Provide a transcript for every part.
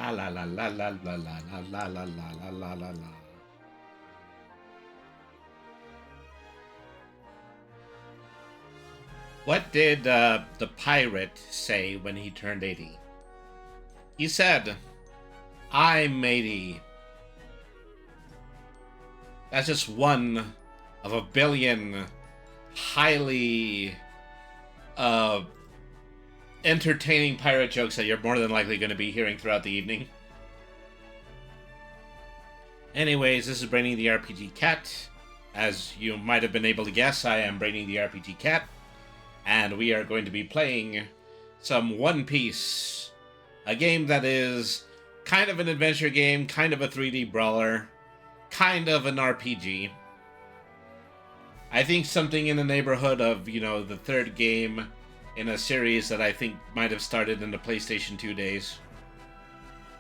La la la la la la la la la la la la la la. What did the pirate say when he turned 80? He said, "I'm 80." That's just one of a billion highly entertaining pirate jokes that you're more than likely going to be hearing throughout the evening. Anyways, this is Brainy the RPG Cat. As you might have been able to guess, I am Brainy the RPG Cat, and we are going to be playing some One Piece, a game that is kind of an adventure game, kind of a 3D brawler, kind of an RPG. I think something in the neighborhood of, the third game in a series that I think might have started in the PlayStation 2 days.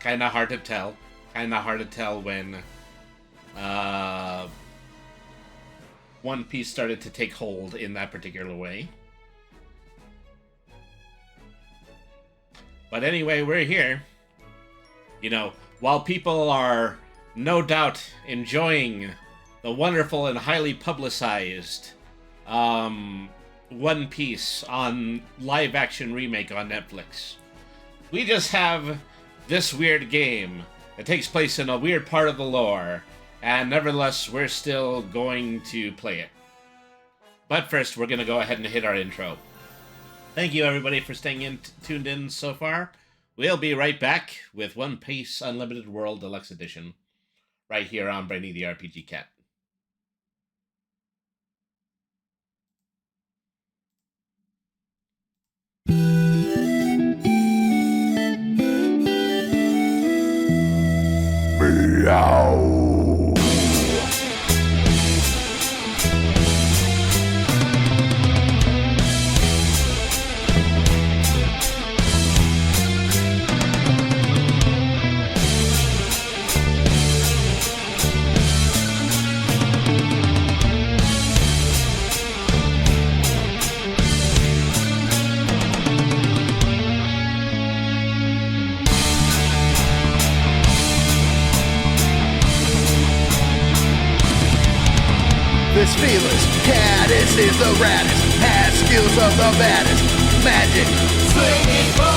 Kind of hard to tell. Kind of hard to tell when One Piece started to take hold in that particular way. But anyway, we're here. While people are no doubt enjoying the wonderful and highly publicized One Piece on live-action remake on Netflix, we just have this weird game that takes place in a weird part of the lore, and nevertheless, we're still going to play it. But first, we're going to go ahead and hit our intro. Thank you, everybody, for staying tuned in so far. We'll be right back with One Piece Unlimited World Deluxe Edition, right here on Brainy the RPG Cat. Meow. This fearless caddis is the raddest, has skills of the baddest, magic, slinging for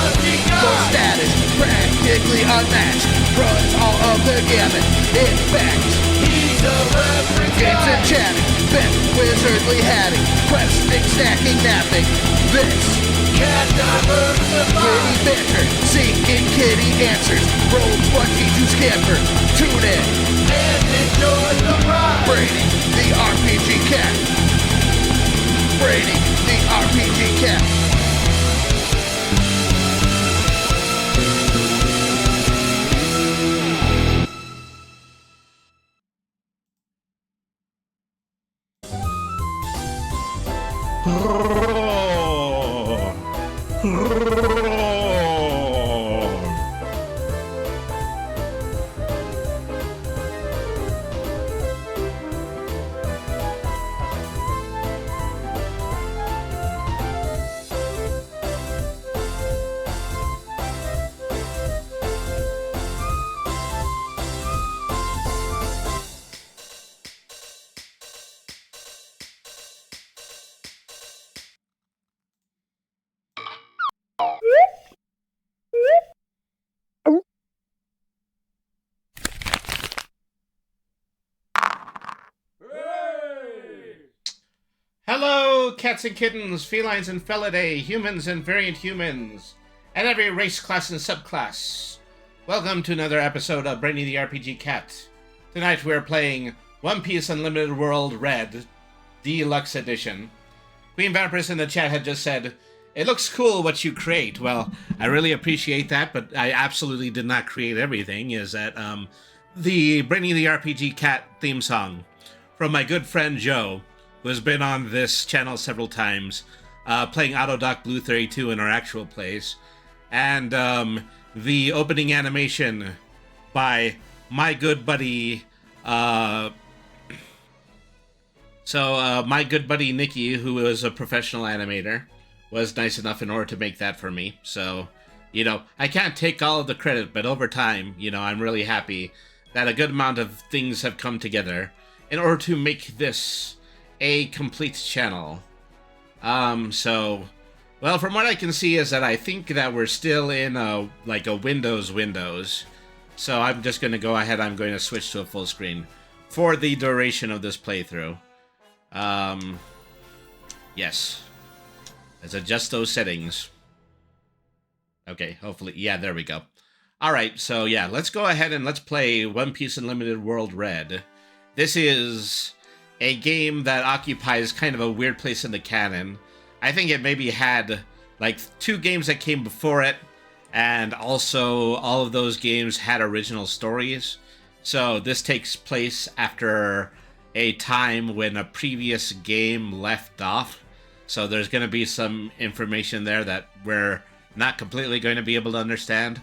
status, practically unmatched, runs all of the gamut, in fact, he's a reference games and chatting, bent wizardly hatting, questing, stacking, napping, this cat diversified, witty banter, seeking kitty answers, roll 20 to scamper, tune in, and enjoy the ride, Brady the RPG Cat. Brady the RPG Cat. Hello, cats and kittens, felines and felidae, humans and variant humans, and every race, class, and subclass. Welcome to another episode of Brainy the RPG Cat. Tonight we're playing One Piece Unlimited World Red Deluxe Edition. Queen Vampiress in the chat had just said, "It looks cool what you create." Well, I really appreciate that, but I absolutely did not create everything. Is that the Brainy the RPG Cat theme song from my good friend Joe, who has been on this channel several times, playing Autodoc Blue 32 in our actual plays, and the opening animation by my good buddy, my good buddy Nikki, who is a professional animator, was nice enough in order to make that for me. So You know, I can't take all of the credit, but over time, you know, I'm really happy that a good amount of things have come together in order to make this a complete channel. So, well, from what I can see is that I think that we're still in a Windows. So I'm just going to go ahead, I'm going to switch to a full screen for the duration of this playthrough. Yes. Let's adjust those settings. Okay, hopefully, yeah, there we go. Alright, so yeah, let's go ahead and let's play One Piece Unlimited World Red. This is a game that occupies kind of a weird place in the canon. I think it maybe had like 2 games that came before it, and also all of those games had original stories. So this takes place after a time when a previous game left off. So there's going to be some information there that we're not completely going to be able to understand.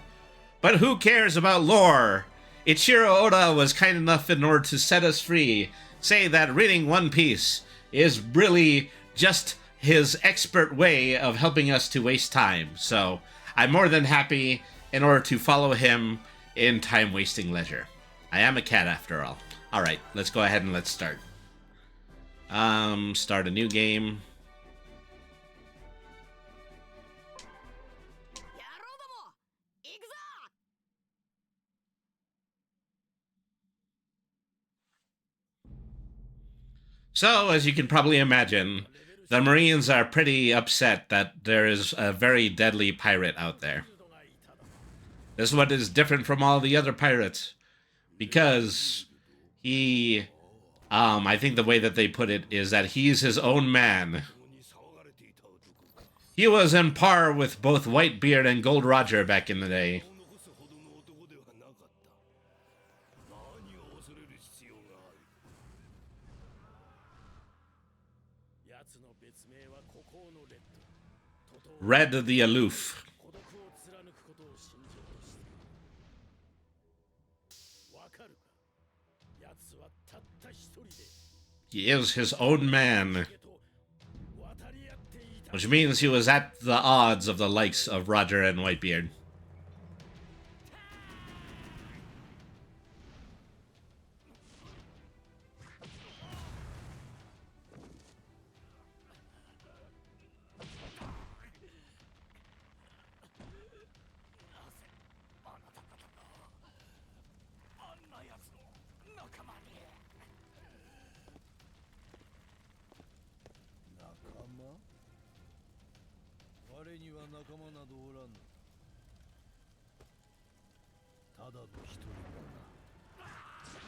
But who cares about lore? Ichiro Oda was kind enough, in order to set us free, say that reading One Piece is really just his expert way of helping us to waste time. So I'm more than happy in order to follow him in time-wasting leisure. I am a cat after all. Alright, let's go ahead and let's start. Start a new game. So, as you can probably imagine, the Marines are pretty upset that there is a very deadly pirate out there. This is what is different from all the other pirates, because he, I think the way that they put it is that he's his own man. He was on par with both Whitebeard and Gold Roger back in the day. Red the Aloof. He is his own man, which means he was at the odds of the likes of Roger and Whitebeard.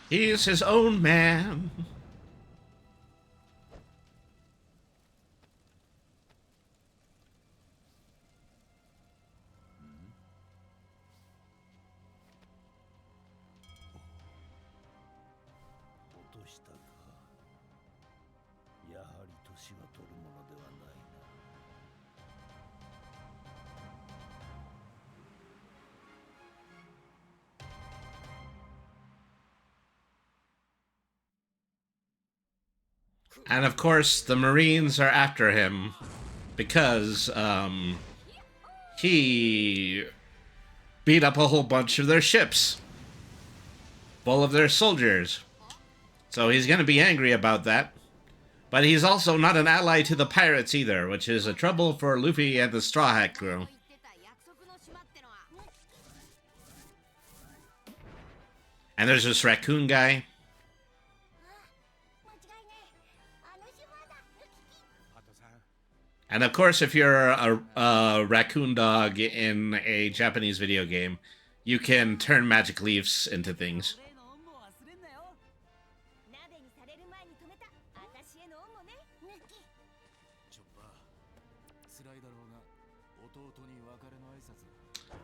He is his own man. And of course, the Marines are after him because he beat up a whole bunch of their ships full of their soldiers. So he's going to be angry about that. But he's also not an ally to the pirates either, which is a trouble for Luffy and the Straw Hat crew. And there's this raccoon guy. And of course, if you're a raccoon dog in a Japanese video game, you can turn magic leaves into things.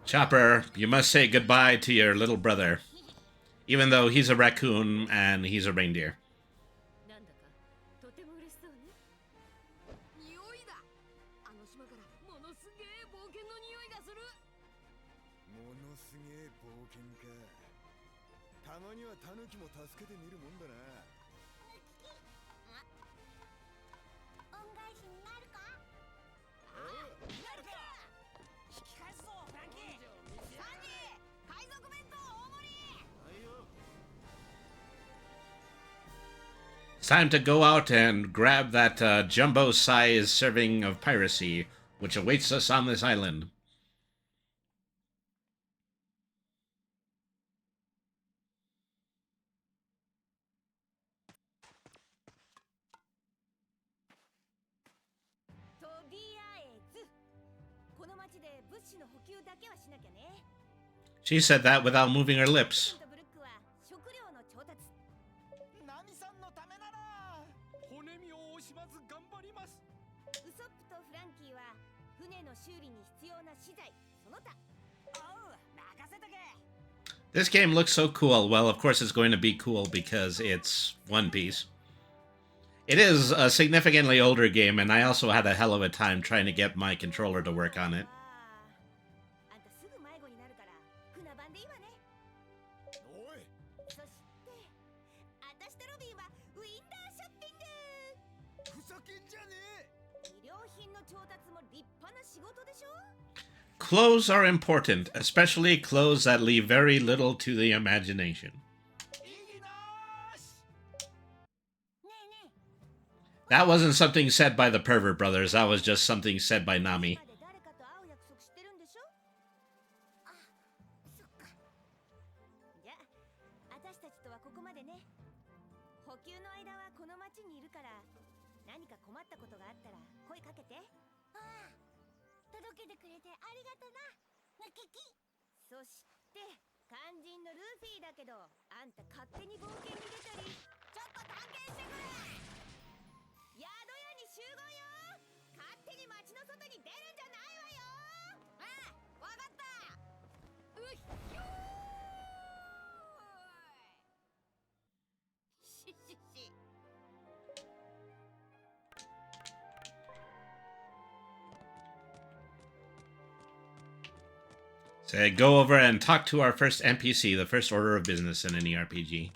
Chopper, you must say goodbye to your little brother, even though he's a raccoon and he's a reindeer. It's time to go out and grab that jumbo-sized serving of piracy, which awaits us on this island. She said that without moving her lips. This game looks so cool. Well, of course it's going to be cool because it's One Piece. It is a significantly older game, and I also had a hell of a time trying to get my controller to work on it. Clothes are important, especially clothes that leave very little to the imagination. That wasn't something said by the Pervert Brothers, that was just something said by Nami. So go over and talk to our first NPC, the first order of business in any RPG.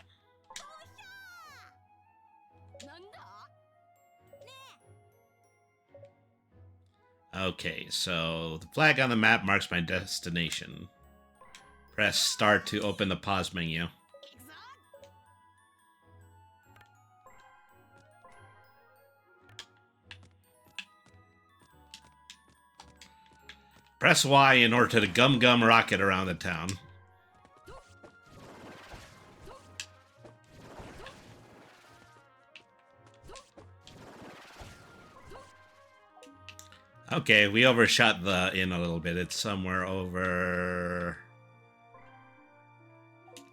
Okay, so the flag on the map marks my destination. Press start to open the pause menu. Press Y in order to gum rocket around the town. Okay, we overshot the inn a little bit. It's somewhere over...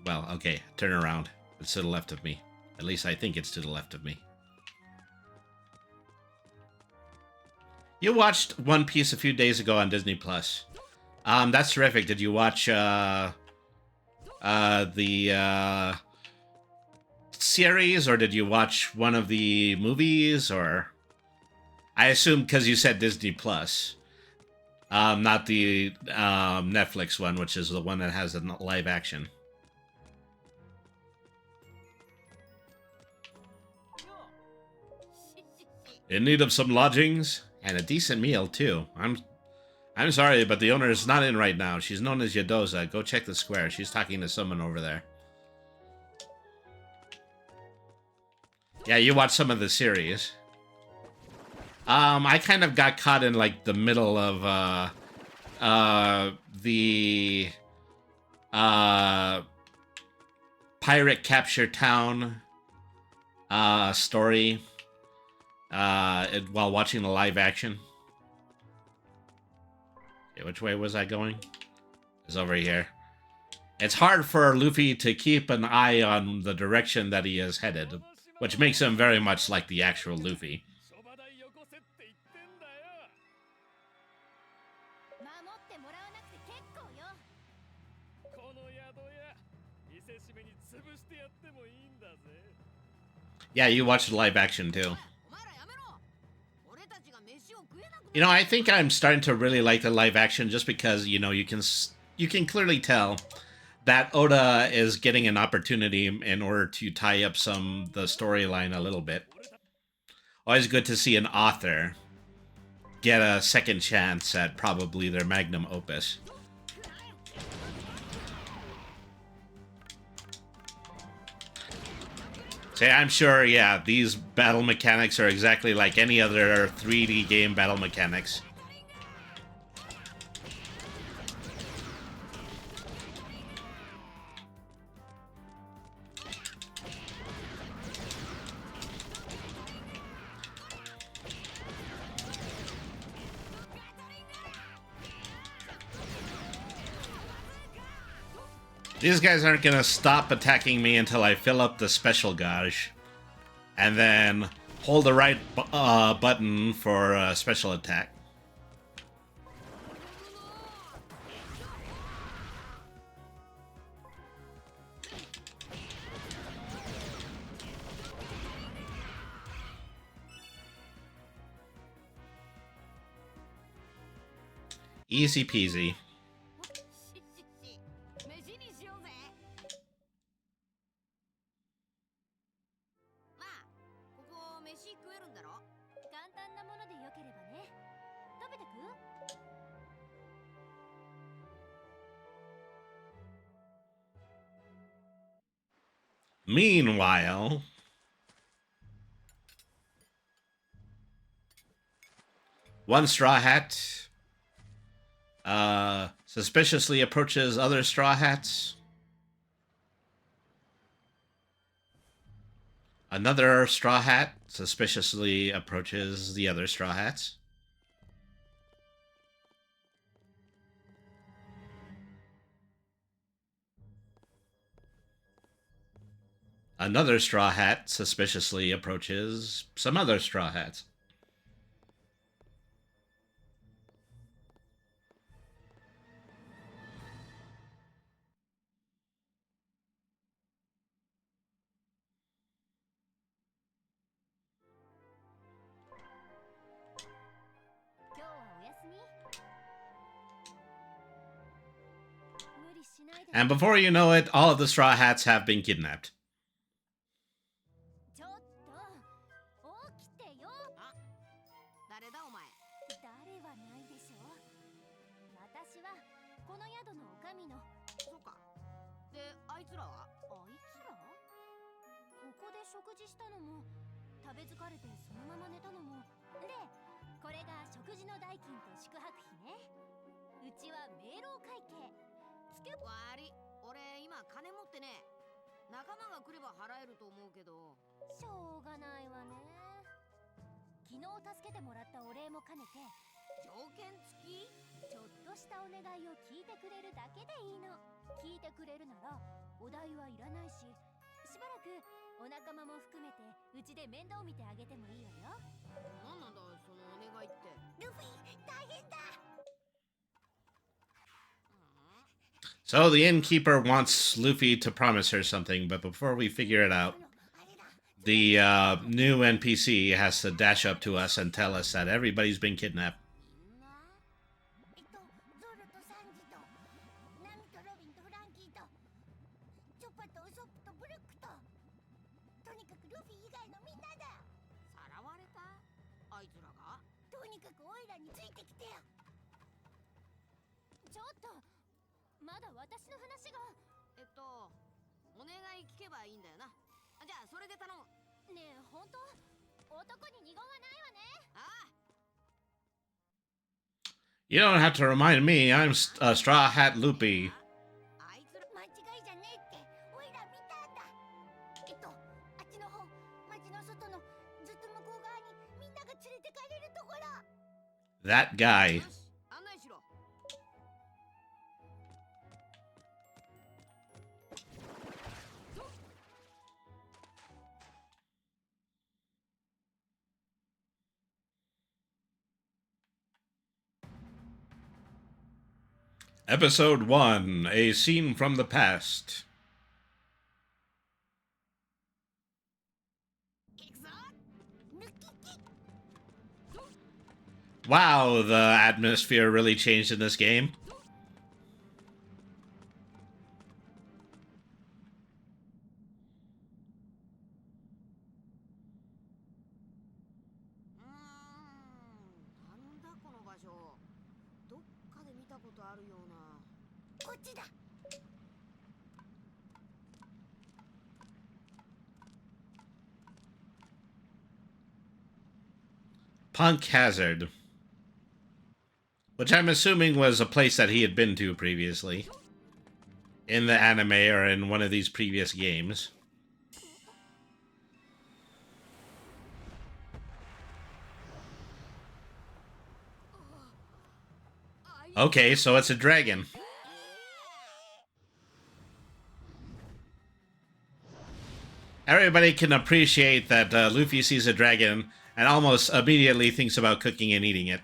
Well, okay, turn around. It's to the left of me. At least I think it's to the left of me. You watched One Piece a few days ago on Disney Plus. That's terrific. Did you watch the series, or did you watch one of the movies, or... I assume because you said Disney Plus, not the Netflix one, which is the one that has a live action. In need of some lodgings and a decent meal too. I'm sorry, but the owner is not in right now. She's known as Yadoza. Go check the square. She's talking to someone over there. Yeah, you watched some of the series. I kind of got caught in, like, the middle of, the, pirate capture town, story, while watching the live action. Okay, which way was I going? It's over here. It's hard for Luffy to keep an eye on the direction that he is headed, which makes him very much like the actual Luffy. Yeah, you watched the live action too. You know, I think I'm starting to really like the live action just because, you know, you can clearly tell that Oda is getting an opportunity in order to tie up the storyline a little bit. Always good to see an author get a second chance at probably their magnum opus. Say, I'm sure, yeah, these battle mechanics are exactly like any other 3D game battle mechanics. These guys aren't gonna stop attacking me until I fill up the special gauge. And then hold the right button for a special attack. Easy peasy. Meanwhile, one straw hat suspiciously approaches other straw hats. Another straw hat suspiciously approaches the other straw hats. Another straw hat suspiciously approaches some other straw hats. And before you know it, all of the straw hats have been kidnapped. So the innkeeper wants Luffy to promise her something, but before we figure it out, the new NPC has to dash up to us and tell us that everybody's been kidnapped. You don't have to remind me, I'm Straw Hat Loopy. That guy. Episode 1, A Scene from the Past. Wow, the atmosphere really changed in this game. Punk Hazard. Which I'm assuming was a place that he had been to previously. In the anime or in one of these previous games. Okay, so it's a dragon. Everybody can appreciate that Luffy sees a dragon and almost immediately thinks about cooking and eating it.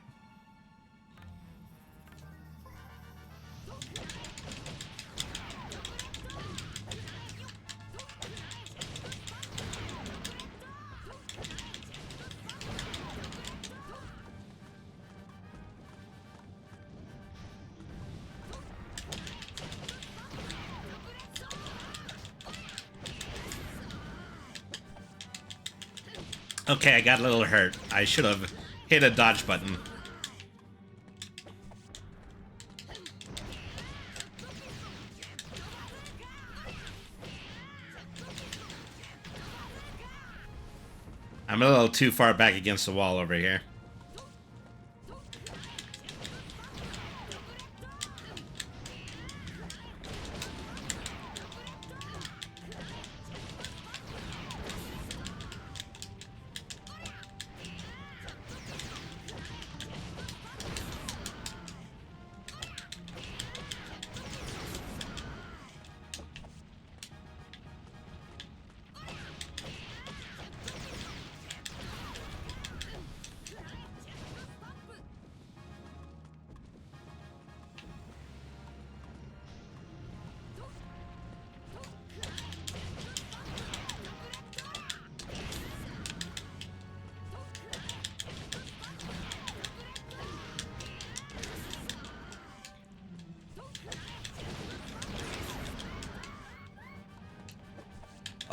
Okay, I got a little hurt. I should have hit a dodge button. I'm a little too far back against the wall over here.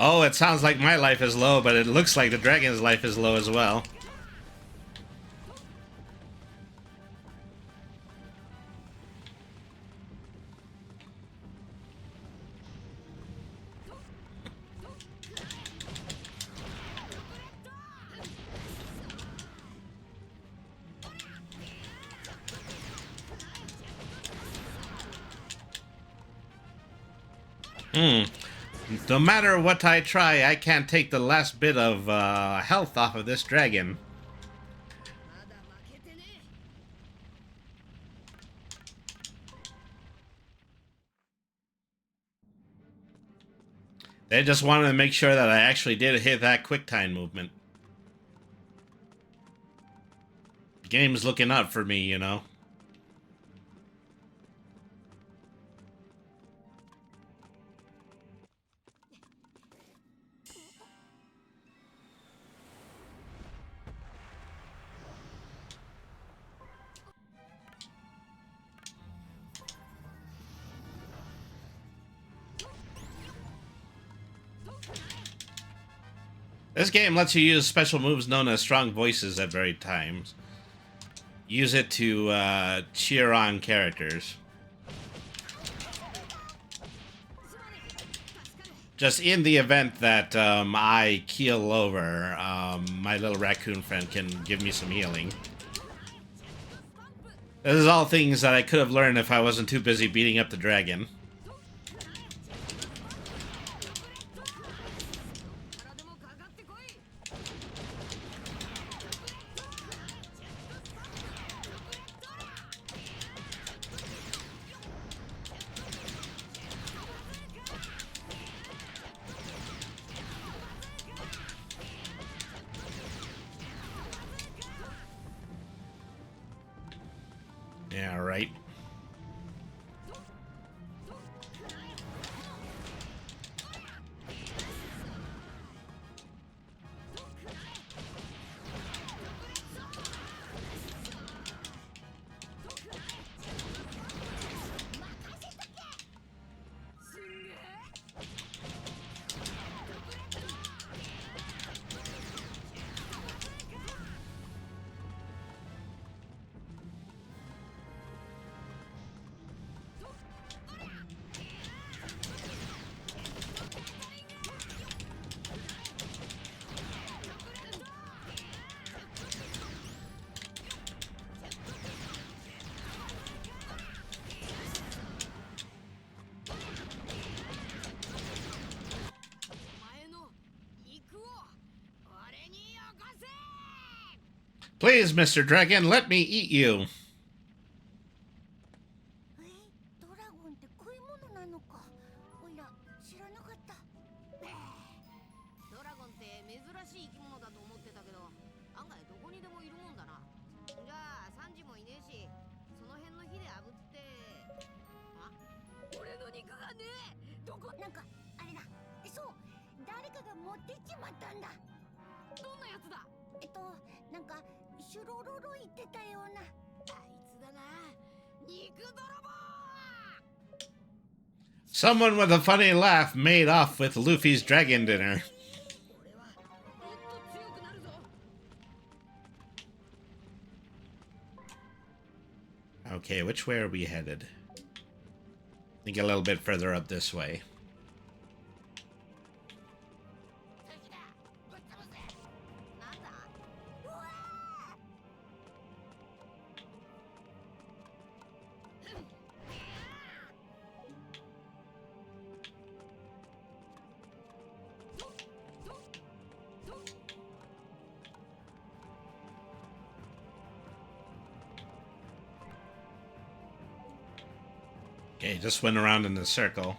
Oh, it sounds like my life is low, but it looks like the dragon's life is low as well. No matter what I try, I can't take the last bit of health off of this dragon. They just wanted to make sure that I actually did hit that quick time movement. The game's looking up for me, you know. This game lets you use special moves known as strong voices at varied times. Use it to cheer on characters. Just in the event that I keel over, my little raccoon friend can give me some healing. This is all things that I could have learned if I wasn't too busy beating up the dragon. Yeah, right. Please, Mr. Dragon, let me eat you. ドラゴンって食い物なのか。おいら知らなかった。ドラゴンって珍しい生き物だと思ってたけど、案外どこにでもいるもんだな。じゃあサンジもいねえし、その辺の火で炙って。あ、俺の肉がねえ。どこ？なんかあれだ。そう、誰かが持ってっちまったんだ。どんなやつだ？なんかシュロロロ言ってたような。あいつだな。肉泥棒。 Someone with a funny laugh made off with Luffy's dragon dinner. Okay, which way are we headed? I think a little bit further up this way. Okay, just went around in a circle.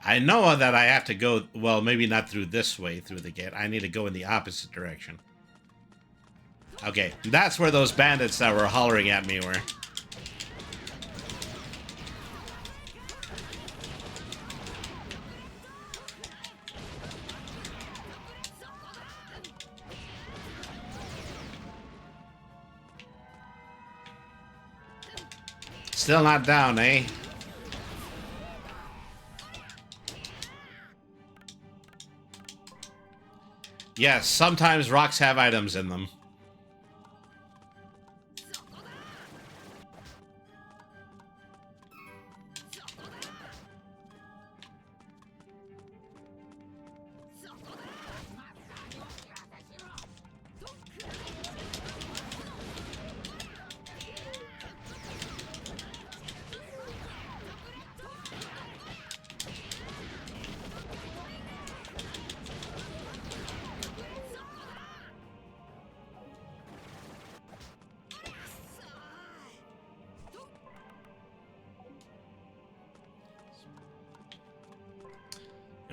I know that I have to go, well, maybe not through this way, through the gate. I need to go in the opposite direction. Okay, that's where those bandits that were hollering at me were. Still not down, eh? Yes, sometimes rocks have items in them.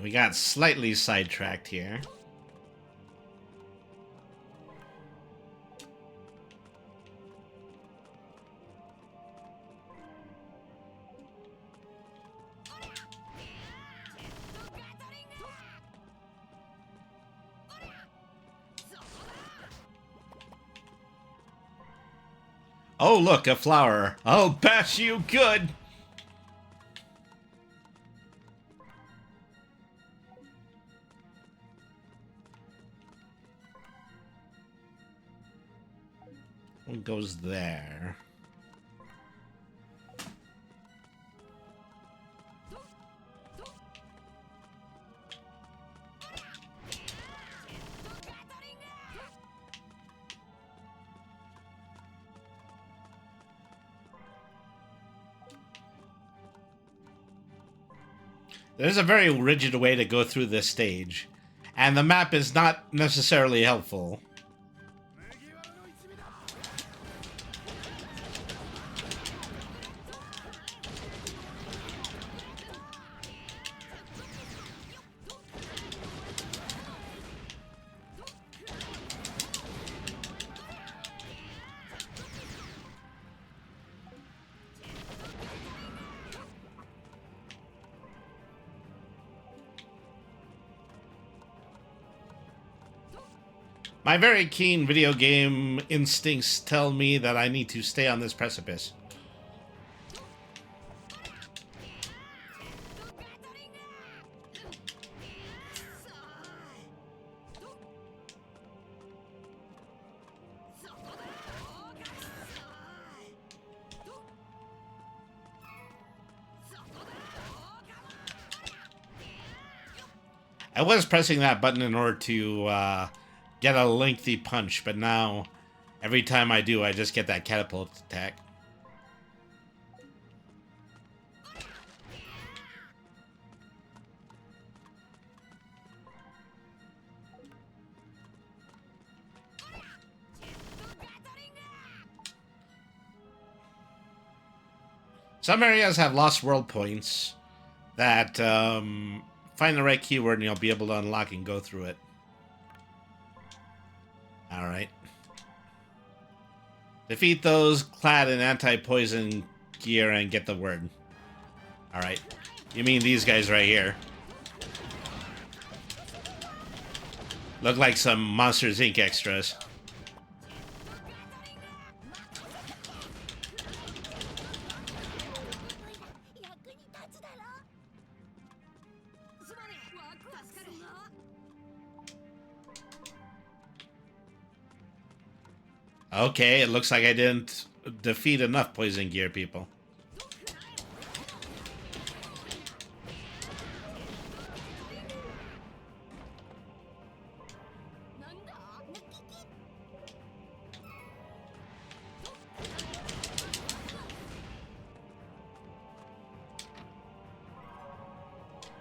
We got slightly sidetracked here. Oh, look, a flower. I'll bash you good. One goes there. There's a very rigid way to go through this stage, and the map is not necessarily helpful. My very keen video game instincts tell me that I need to stay on this precipice. I was pressing that button in order to get a lengthy punch, but now every time I do, I just get that catapult attack. Some areas have lost world points that find the right keyword and you'll be able to unlock and go through it. Alright. Defeat those clad in anti-poison gear and get the word. Alright. You mean these guys right here. Look like some Monsters, Inc. extras. Okay, it looks like I didn't defeat enough poison gear people.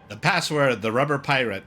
The password, the rubber pirate.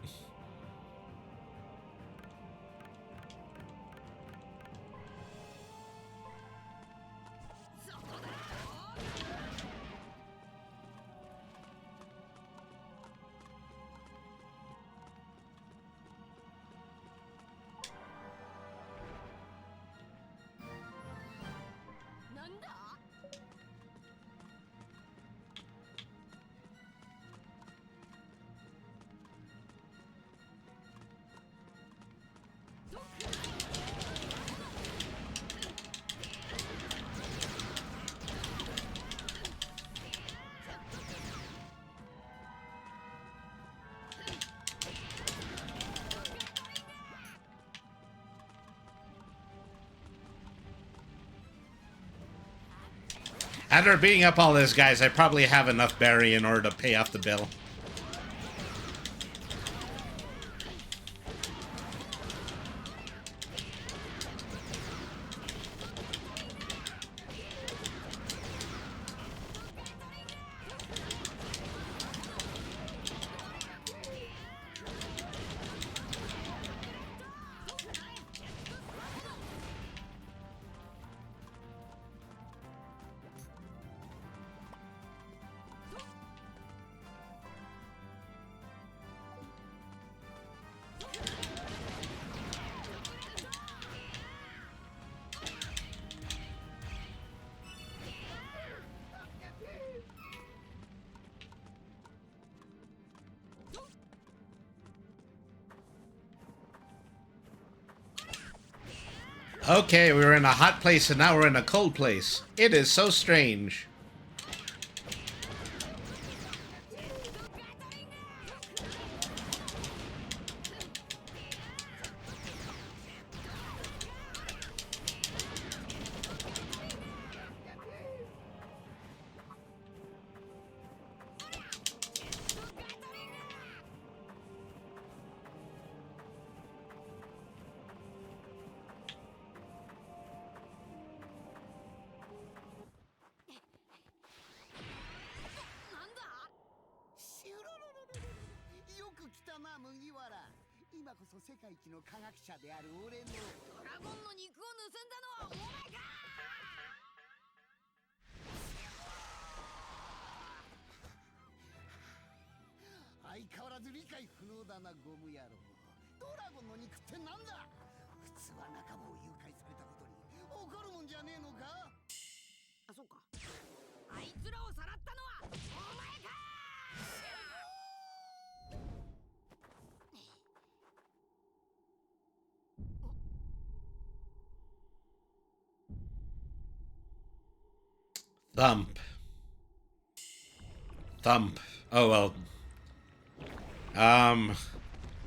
After beating up all these guys, I probably have enough berry in order to pay off the bill. Okay, we were in a hot place and now we're in a cold place. It is so strange. Thump. Thump. Oh, well.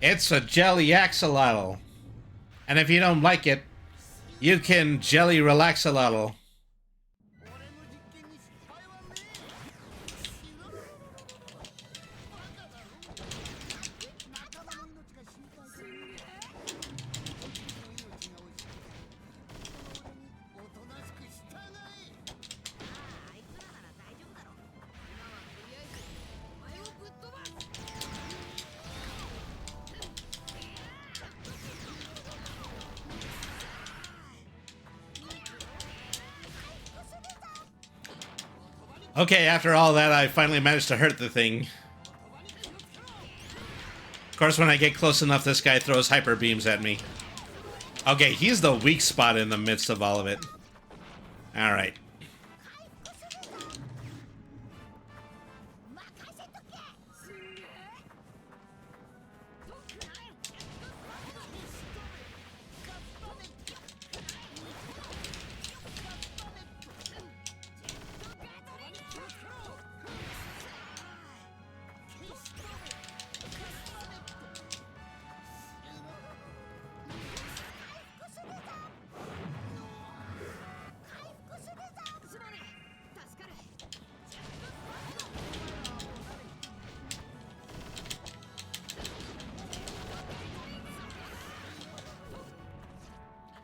It's a jelly axolotl. And if you don't like it, you can jelly relaxolotl. Okay, after all that, I finally managed to hurt the thing. Of course, when I get close enough, this guy throws hyper beams at me. Okay, he's the weak spot in the midst of all of it. Alright.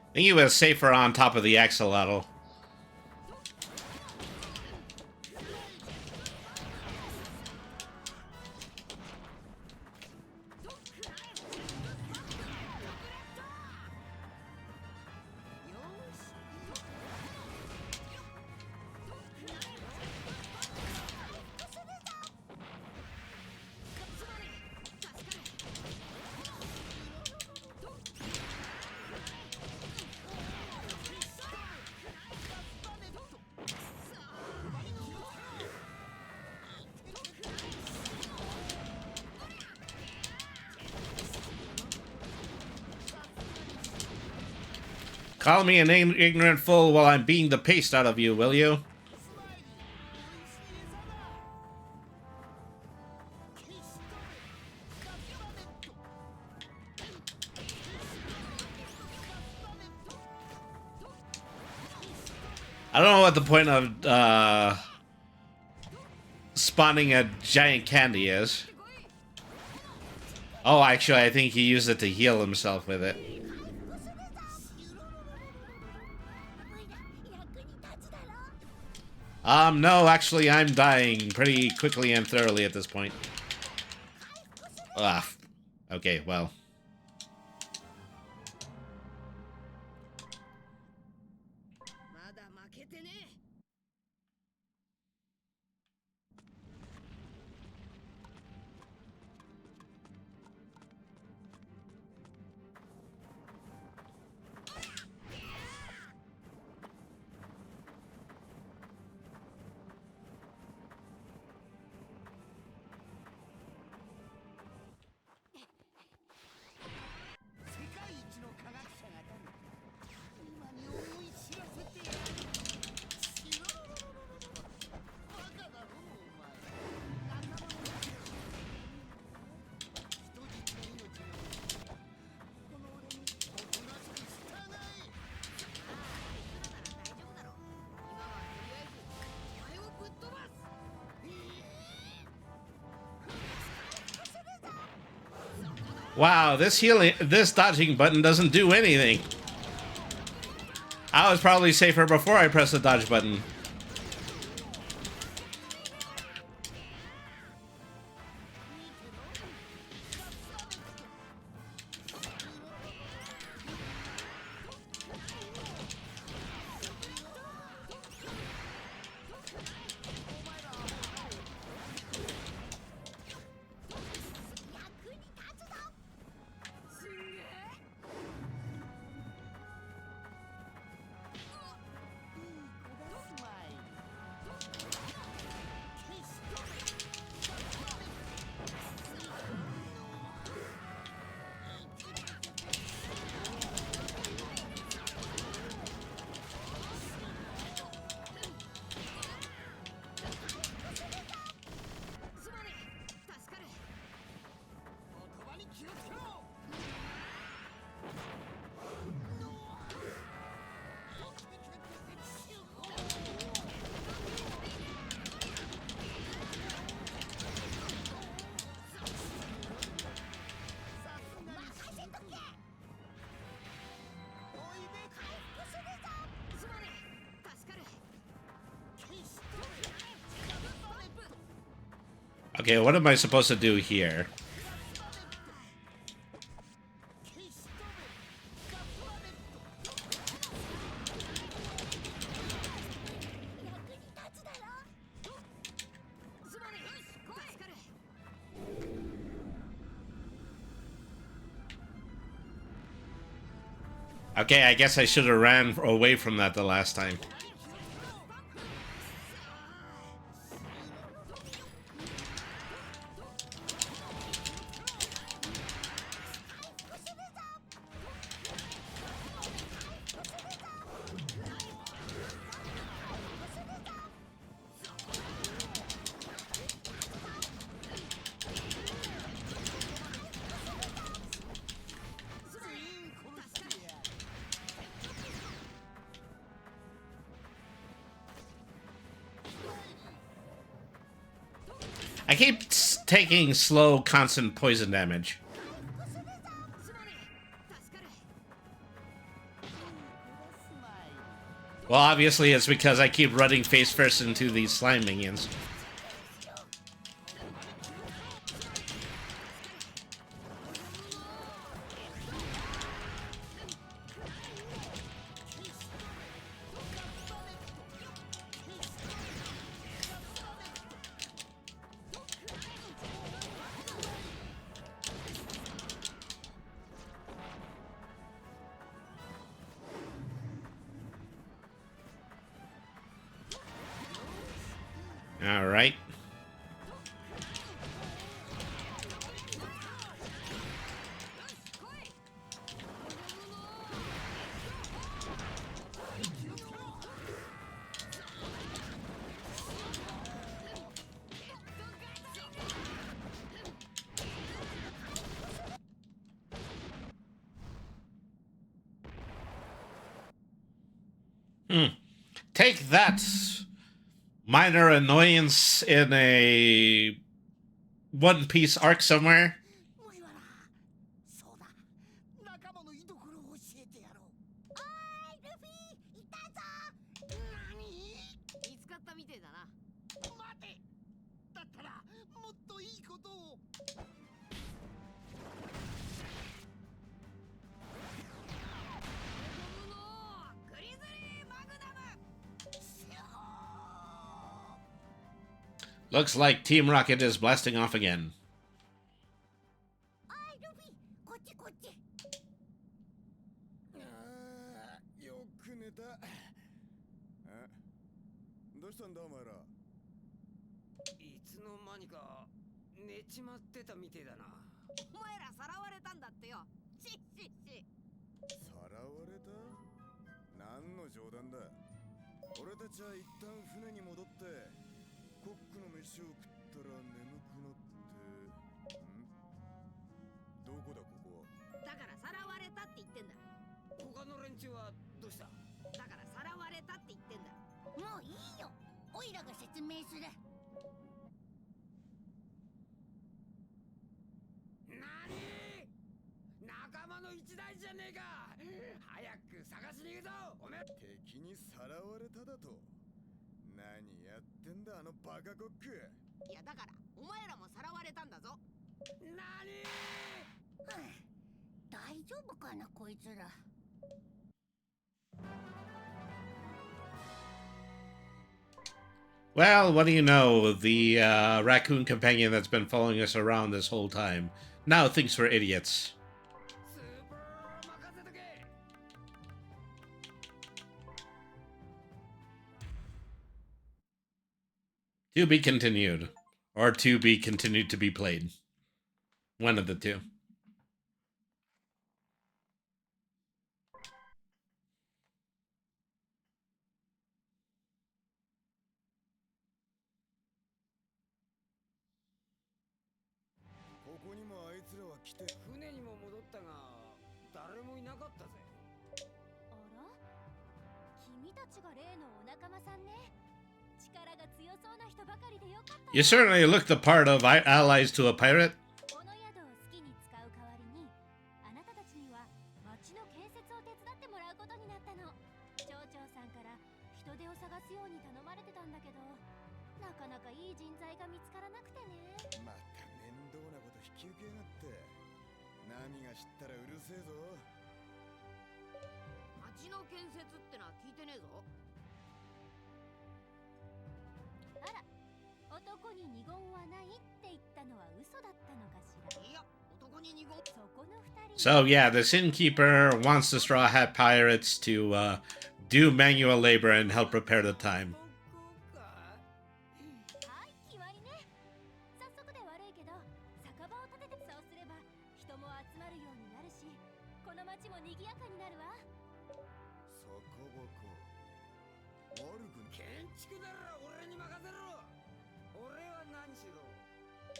I think he was safer on top of the axolotl. Call me an ignorant fool while I'm beating the paste out of you, will you? I don't know what the point of spawning a giant candy is. Oh, actually, I think he used it to heal himself with it. No, actually, I'm dying pretty quickly and thoroughly at this point. Ugh. Okay, well. Wow, this dodging button doesn't do anything. I was probably safer before I pressed the dodge button. Okay, what am I supposed to do here? Okay, I guess I should have ran away from that the last time. I keep taking slow, constant poison damage. Well, obviously it's because I keep running face first into these slime minions. All right. Take that, minor annoyance in a One Piece arc somewhere. そうだ仲間の居所を教えてやろう。おーいルフィいたぞ。何見つかったみてえだな。待てだったらもっといいことを。グリズリーマグナム。 Looks like Team Rocket is blasting off again. おいルフィこっちこっち。よく寝た。どうしたんだお前ら。いつの間にか寝ちまってたみてえだな。お前らさらわれたんだってよ。しっしっし。さらわれた？何の冗談だ。俺たちは一旦船に戻ってコックの飯を食ったら眠くなって。どこだここは。だからさらわれたって言ってんだ。他の連中はどうした？だからさらわれたって言ってんだ。もういいよ。オイラが説明する。なに？仲間の一大事じゃねえか。早く探しに行くぞ。おめえ。敵にさらわれただと。何やってんだあのバカコック。いやだからお前らもさらわれたんだぞ。なに？大丈夫かなこいつら。Well, what do you know? The raccoon companion that's been following us around this whole time now thinks we're idiots. スーパー任せとけ。To be continued. Or to be continued to be played. One of the two. ここにもあいつらは来て。船にも戻ったが誰もいなかったぜ。あら君たちが例のお仲間さんね。力が強そうな人ばかりでよかった。 You certainly look the part of allies to a pirate. この宿を好きに使う代わりにあなたたちには町の建設を手伝ってもらうことになったの。町長さんから人手を探すように頼まれてたんだけどなかなかいい人材が見つからなくてね。また面倒なこと引き受けやがって。ナミが知ったらうるせえぞ。町の建設ってのは聞いてねえぞ。あら男に二言はないって言ったのは嘘だったのかしら。いや男 So yeah, this innkeeper wants the Straw Hat Pirates to do manual labor and help repair the time. はい決まりね。早速で悪いけど酒場を建ててそうすれば人も集まるようになるしこの町も賑やかになるわ。酒場か。悪く建築なら俺に任せろ。俺は何しろ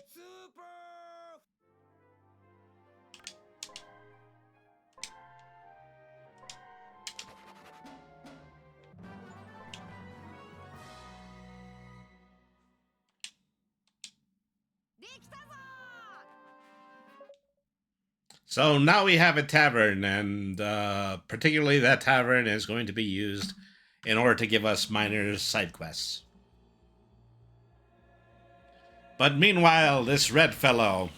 スーパー So now we have a tavern, and particularly that tavern is going to be used in order to give us minor side quests. But meanwhile, this red fellow,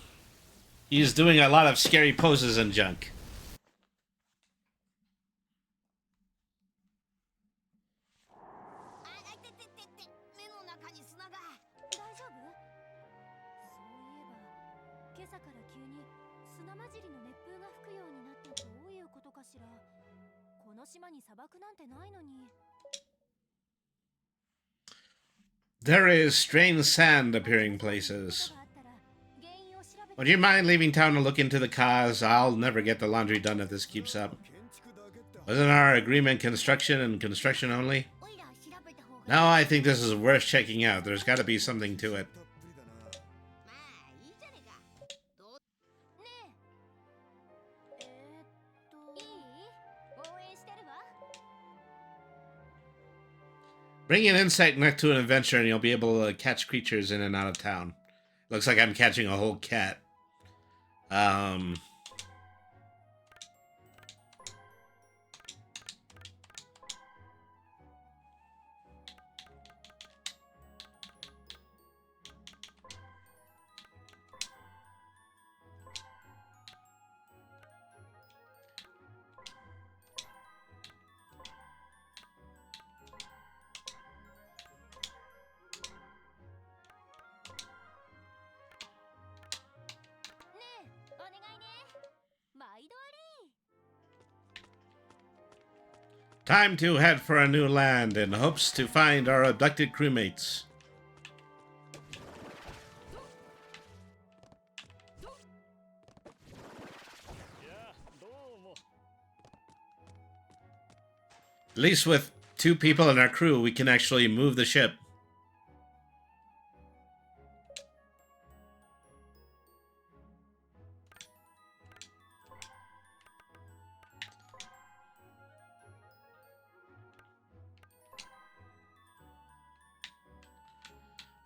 he's doing a lot of scary poses and junk. 目の中に砂が。大丈夫？そういえば今朝から急に砂混じりの熱風が吹くようになってどういうことかしら。この島に砂漠なんてないのに。 There is strange sand appearing places. があったら原因を調べて。 Would you mind leaving town to look into the cause? I'll never get the laundry done if this keeps up. Wasn't our agreement construction and construction only? おいら調べた方が。 No, I think this is worth checking out. There's got to be something to it. まあいいじゃねえか。どう。ねえ。いい？応援してるわ。 Bring an insect net to an adventure and you'll be able to catch creatures in and out of town. Looks like I'm catching a whole cat. Time to head for a new land in hopes to find our abducted crewmates. At least with 2 people in our crew, we can actually move the ship.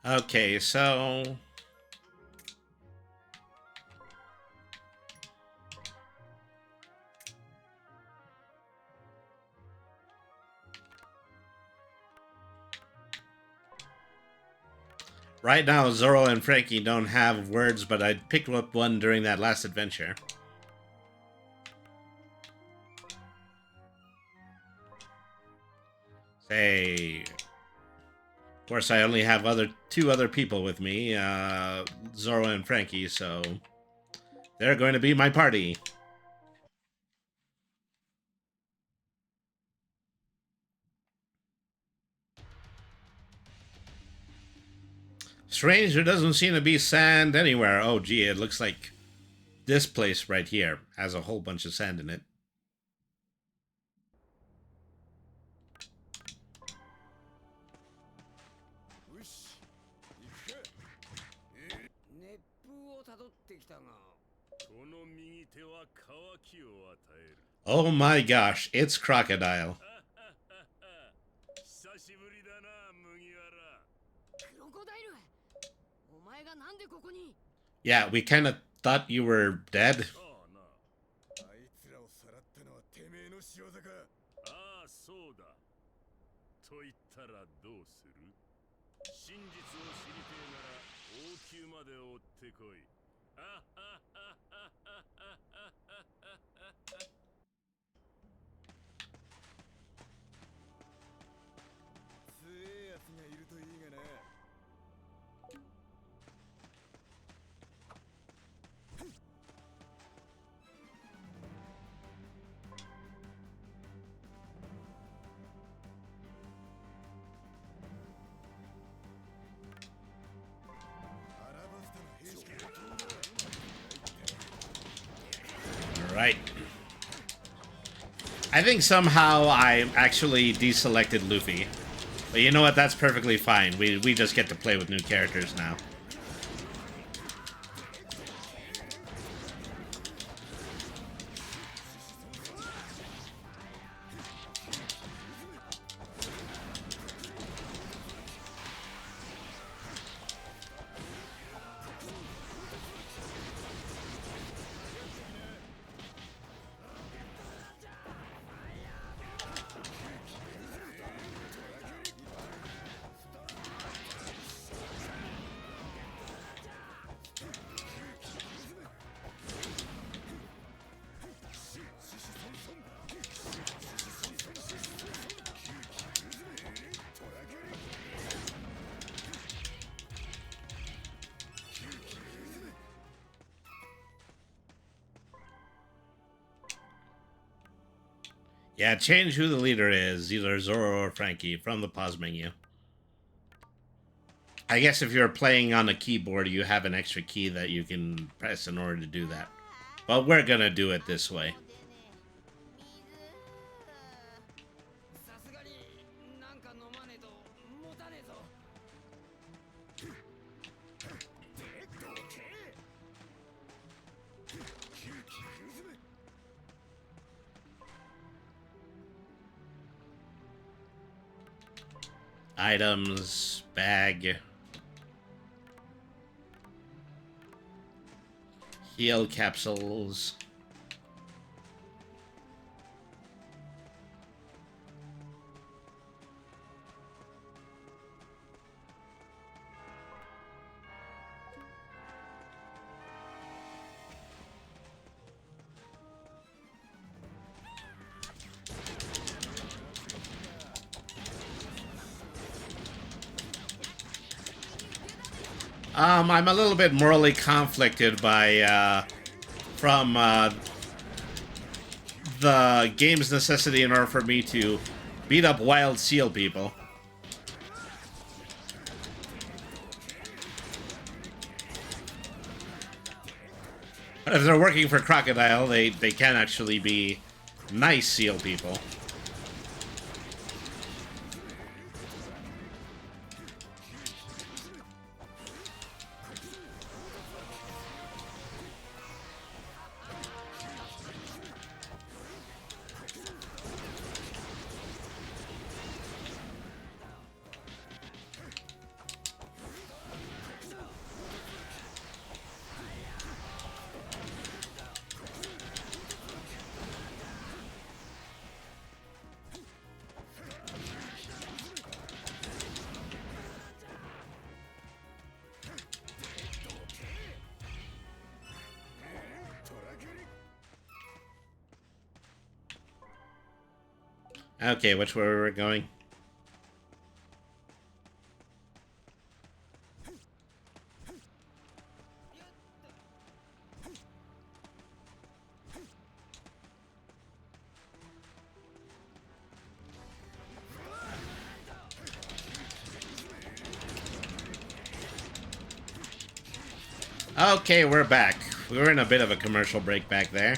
Okay, so... right now, Zoro and Frankie don't have words, but I picked up one during that last adventure. Say... Of course, I only have 2 other people with me, Zoro and Frankie, so they're going to be my party. Strange, there doesn't seem to be sand anywhere. Oh, gee, it looks like this place right here has a whole bunch of sand in it. 熱風をたどってきたがこの右手は渇きを与える Oh my gosh, it's Crocodile. 久しぶりだな麦わらクロコダイル。お前がなんでここに。 Yeah, we kind of thought you were dead. ああなあいつらをさらったのはてめえの仕業かああそうだと言ったらどうする真実を知りてえなら王宮まで追ってこい強えやつがいるといいがな Right. I think somehow I actually deselected Luffy. But you know what? That's perfectly fine. We just get to play with new characters now. Yeah, change who the leader is, either Zoro or Frankie, from the pause menu. I guess if you're playing on a keyboard, you have an extra key that you can press in order to do that. But we're gonna do it this way. さすがになんか飲まねえと持たねえぞ。 Items, bag, heal capsules. I'm a little bit morally conflicted by, from, the game's necessity in order for me to beat up wild seal people. If they're working for Crocodile, they can actually be nice seal people. Okay, which way we're going? Okay, we're back. We were in a bit of a commercial break back there.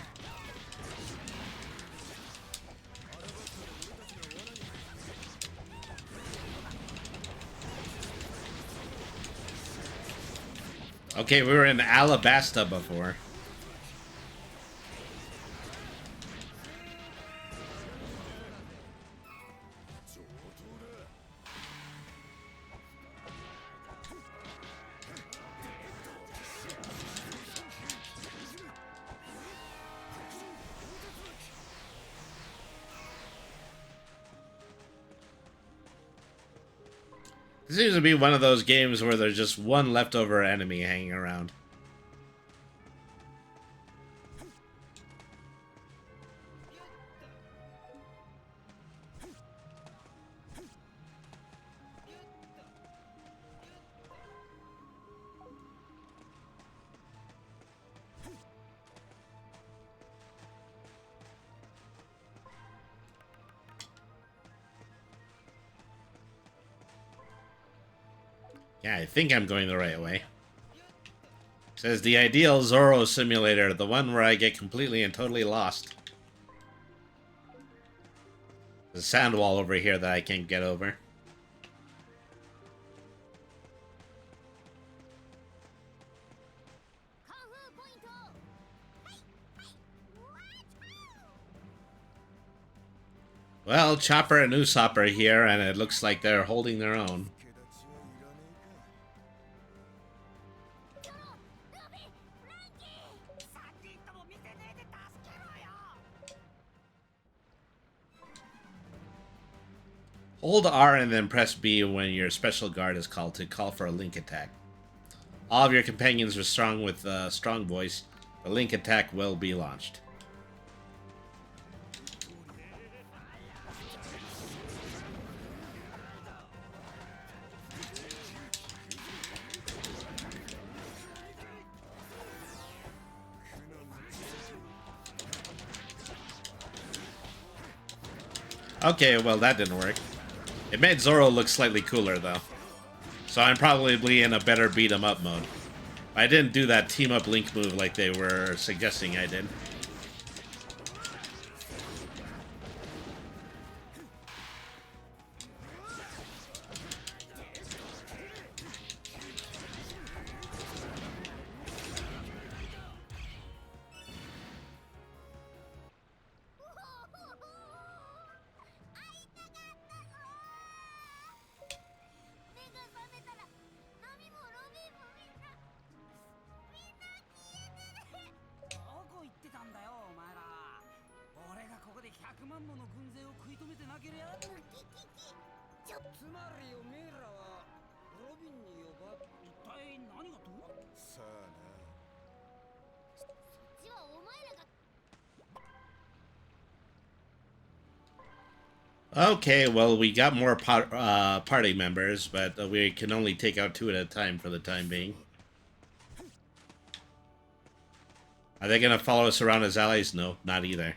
Okay, we were in Alabasta before. This seems to be one of those games where there's just one leftover enemy hanging around. Yeah, I think I'm going the right way. Says the ideal Zorro simulator, the one where I get completely and totally lost. There's a sand wall over here that I can't get over. Well, Chopper and Usopp are here, and it looks like they're holding their own. Hold R and then press B when your special guard is called to call for a link attack. All of your companions are strong with strong voice. The link attack will be launched. Okay, well that didn't work. It made Zoro look slightly cooler though. So I'm probably in a better beat 'em up mode. I didn't do that team up link move like they were suggesting I did. Okay, well, we got more party members, but we can only take out 2 at a time for the time being. Are they going to follow us around as allies? No, not either.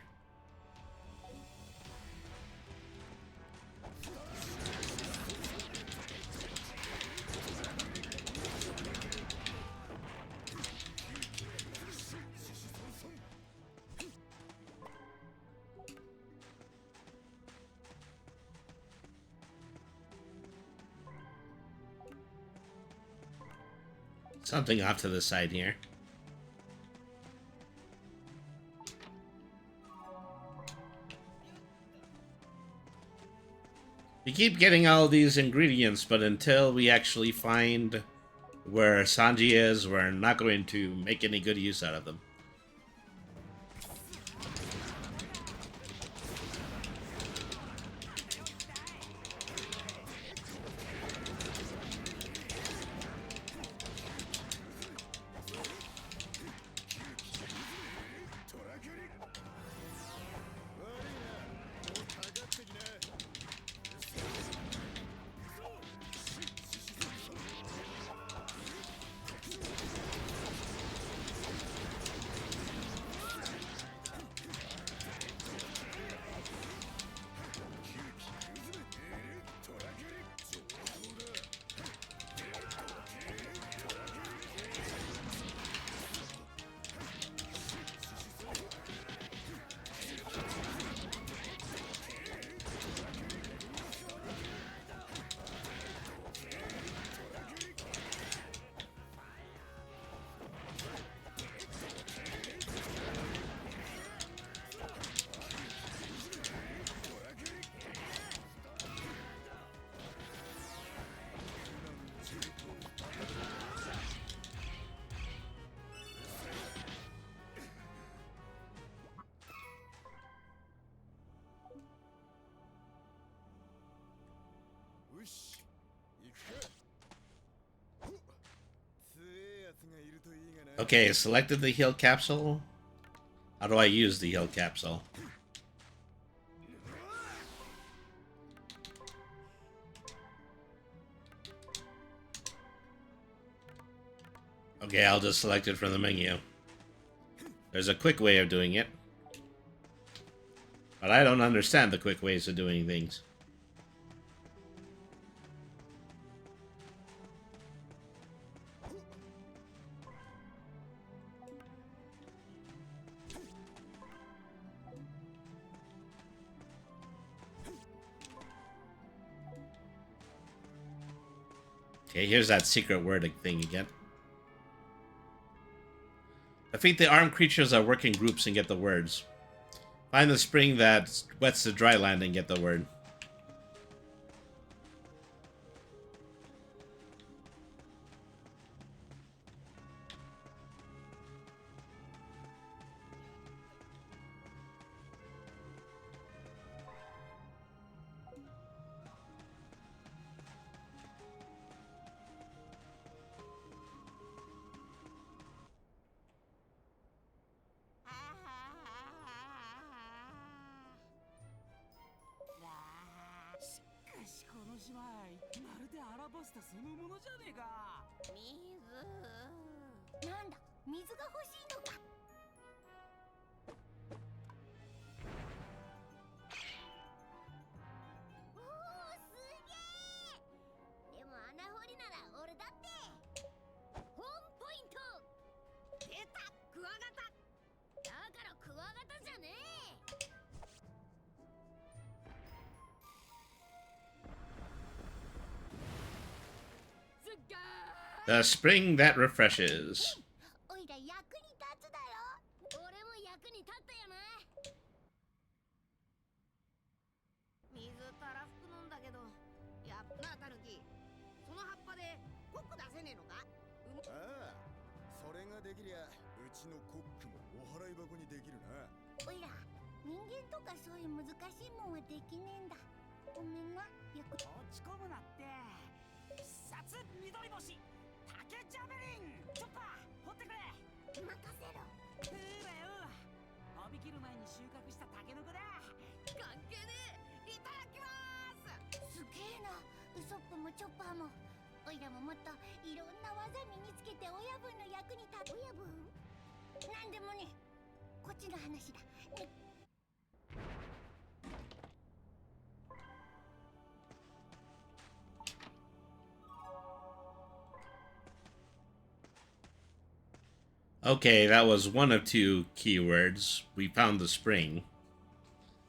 Something off to the side here. We keep getting all these ingredients, but until we actually find where Sanji is, we're not going to make any good use out of them. Okay, selected the heal capsule. How do I use the heal capsule? Okay, I'll just select it from the menu. There's a quick way of doing it. But I don't understand the quick ways of doing things. Okay, here's that secret word thing again. Defeat the armed creatures that work in groups and get the words. Find the spring that wets the dry land and get the word.なんだ、水が欲しいのか。おお、すげえ。でも穴掘りなら俺だって。ホームポイント。出た、クワガタ。だからクワガタじゃねえ。すっげー。The spring that refreshes. おいら役に立つだろ。俺も役に立ったよな。水たらふく飲んだけど、やっなタヌキ。その葉っぱでコック出せねえのか？ああ、それができりゃうちのコックもお払い箱にできるな。おいら、人間とかそういう難しいもんはできねえんだ。ごめんな、落ち込むなって。必殺緑星、竹ジャベリン、チョッパー、掘ってくれ。任せろ。だよ。伸びきる前に収穫したタケノコだ。関係ねえ。いただきます。すげえな、ウソップもチョッパーも。おいらももっといろんな技身につけて親分の役に立つ。親分？なんでもね、こっちの話だ。ね。Okay, that was one of two keywords. We found the spring.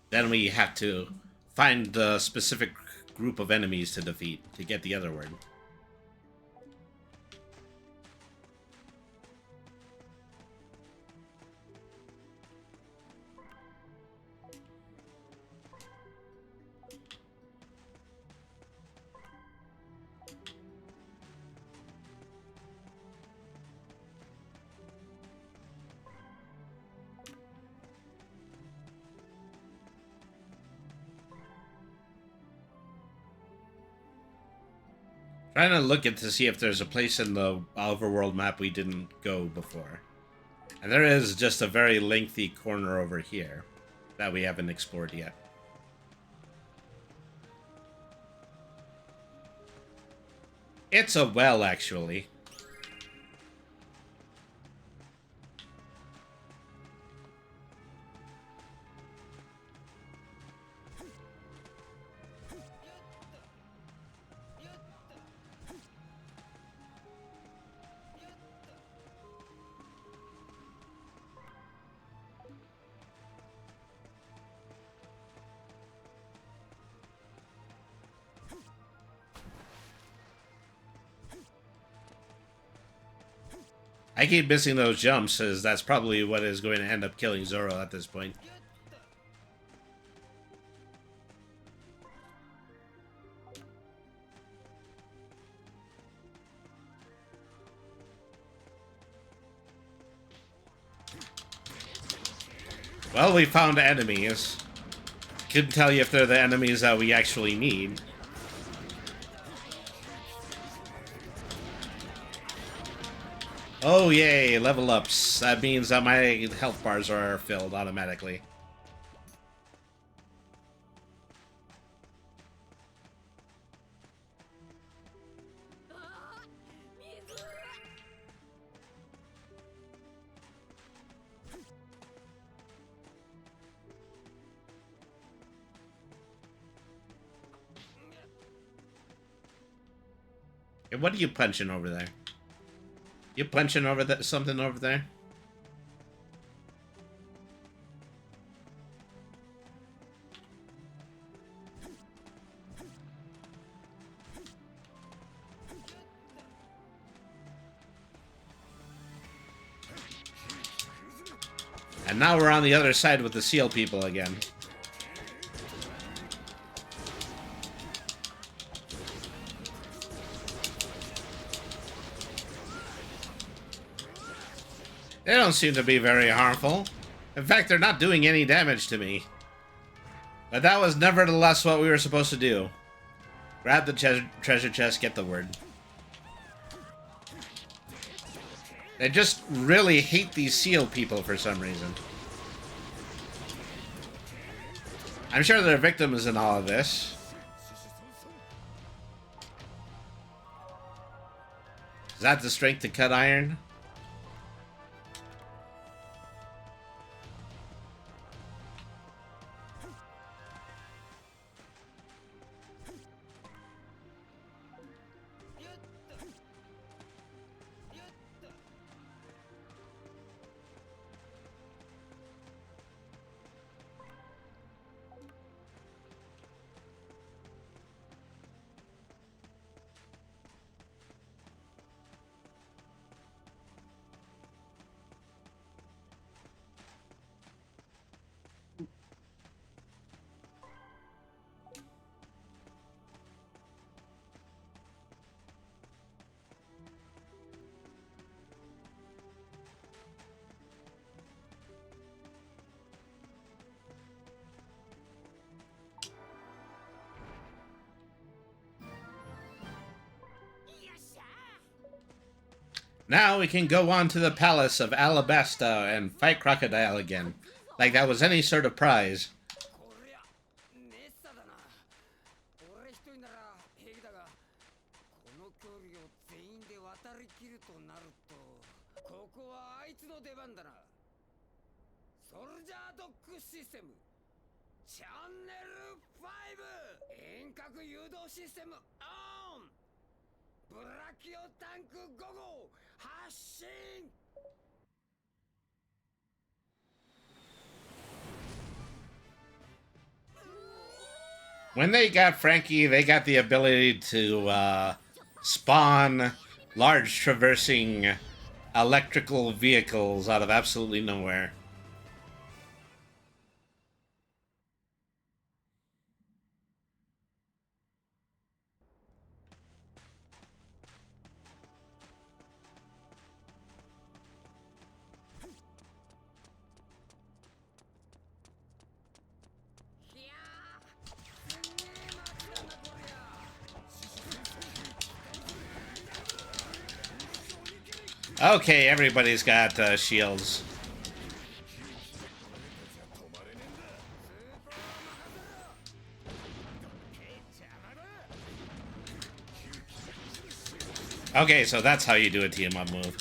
Then we have to find the specific group of enemies to defeat to get the other word. Trying to look at to see if there's a place in the overworld map we didn't go before. And there is just a very lengthy corner over here that we haven't explored yet. It's a well, actually. I keep missing those jumps, as that's probably what is going to end up killing Zoro at this point. Well, we found enemies. Couldn't tell you if they're the enemies that we actually need. Oh yay, level ups. That means that my health bars are filled automatically. Hey, what are you punching over there? You punching over that something over there? And now we're on the other side with the seal people again. They don't seem to be very harmful. In fact, they're not doing any damage to me. But that was nevertheless what we were supposed to do. Grab the treasure chest, get the word. They just really hate these seal people for some reason. I'm sure they're victims in all of this. Is that the strength to cut iron? Now we can go on to the Palace of Alabasta and fight Crocodile again. Like that was any sort of prize. こりゃめっただな。俺一人なら平気だが、この距離を全員で渡りきるとなると、ここはあいつの出番だな。ソルジャードッグシステムチャンネル5遠隔誘導システムオン。ブラキオタンク5号発進。 When they got Frankie, they got the ability to spawn large traversing electrical vehicles out of absolutely nowhere. Okay, everybody's got shields. Okay, so that's how you do a team-up move.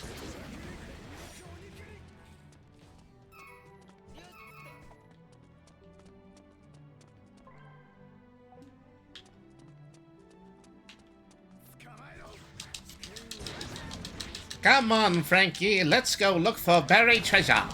Come on, Frankie, let's go look for buried treasure.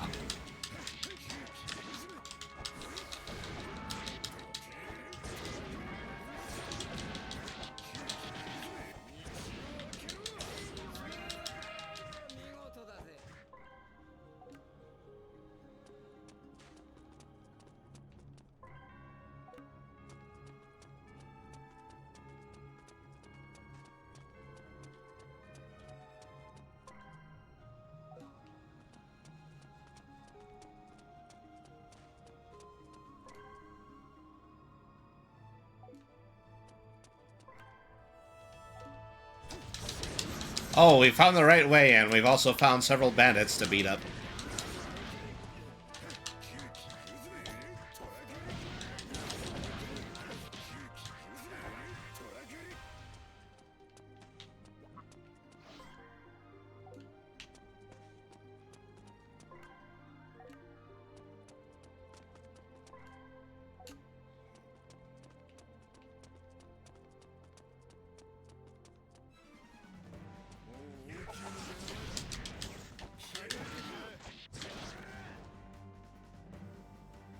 Oh, we found the right way, and we've also found several bandits to beat up.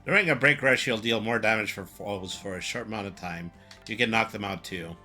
During a break rush, you'll deal more damage for foes for a short amount of time. You can knock them out too.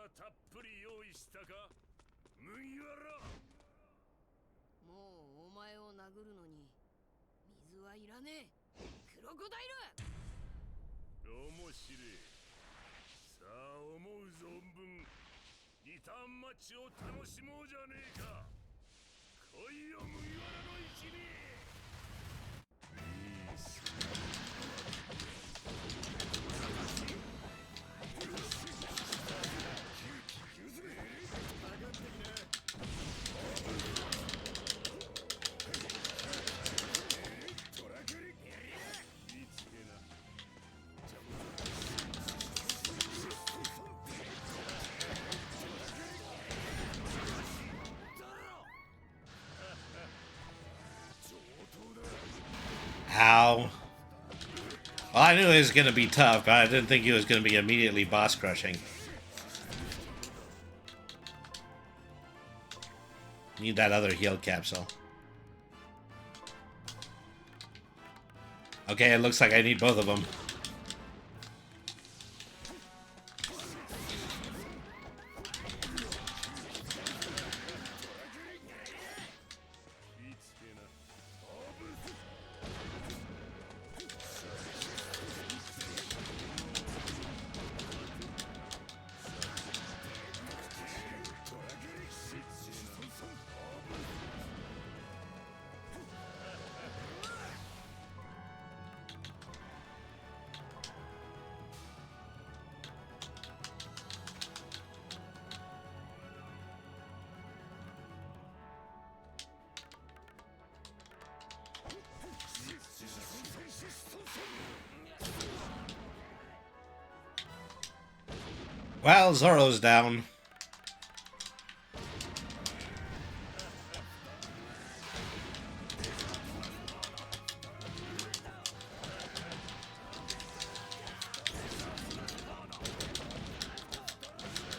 はたっぷり用意したか麦わら。もうお前を殴るのに水はいらねえ。クロコダイル。面白い。さあ思う存分リターンマッチを楽しもうじゃねえか。来いよ麦わらの一味。いいすOw. Well, I knew he was going to be tough, but I didn't think he was going to be immediately boss crushing. Need that other heal capsule. Okay, it looks like I need both of them. Well, Zoro's down.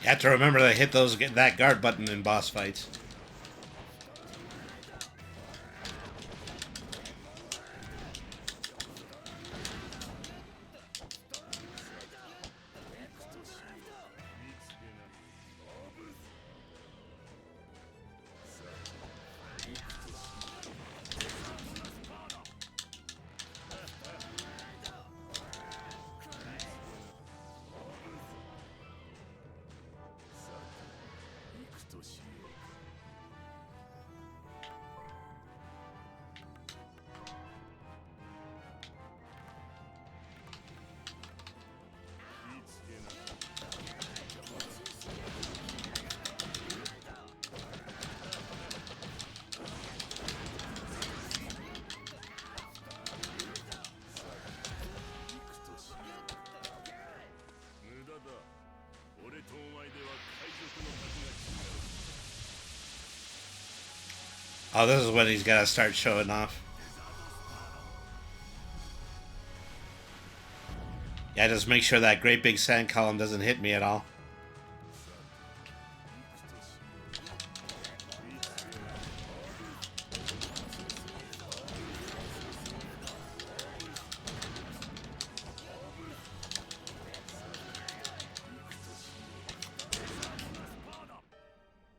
You have to remember to hit that guard button in boss fights. Oh, this is when he's got to start showing off. Yeah, just make sure that great big sand column doesn't hit me at all.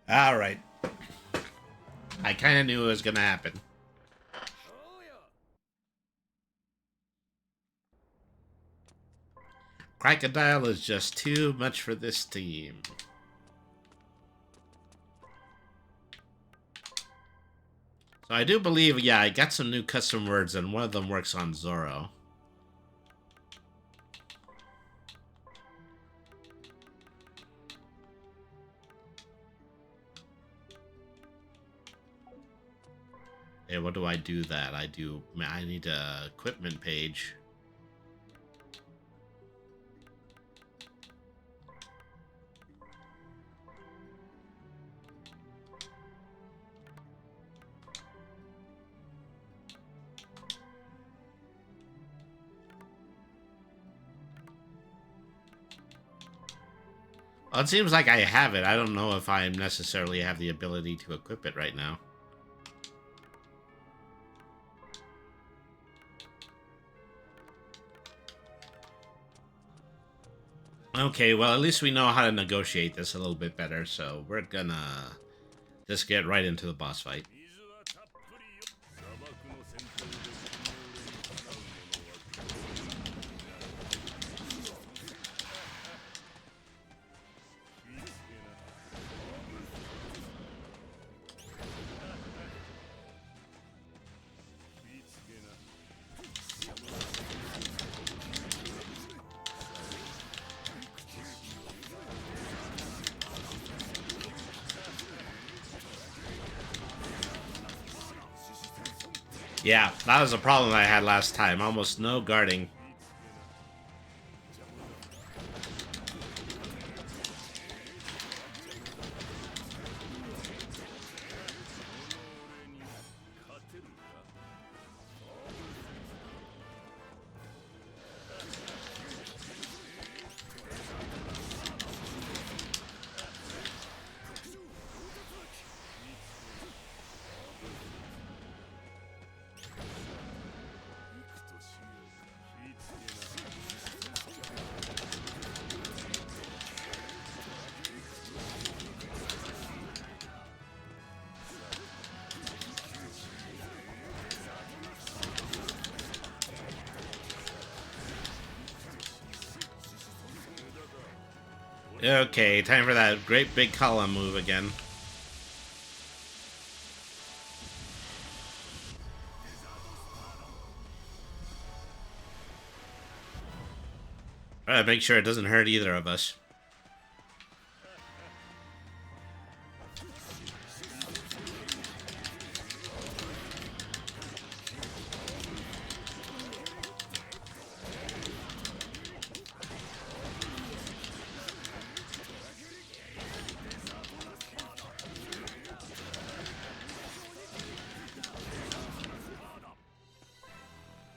Alright. I kind of knew it was going to happen. Crocodile is just too much for this team. So I do believe, yeah, I got some new custom words, and one of them works on Zoro. Hey, what do I do that? I need a equipment page. Well, it seems like I have it. I don't know if I necessarily have the ability to equip it right now. Okay, well, at least we know how to negotiate this a little bit better, so we're gonna just get right into the boss fight. 水はたっぷりよ。砂漠の戦闘でこの俺にかなうものは気ぃつけな。気ぃつけな。 Yeah, that was a problem I had last time. Almost no guarding. Okay, time for that great big column move again. Try to make sure it doesn't hurt either of us.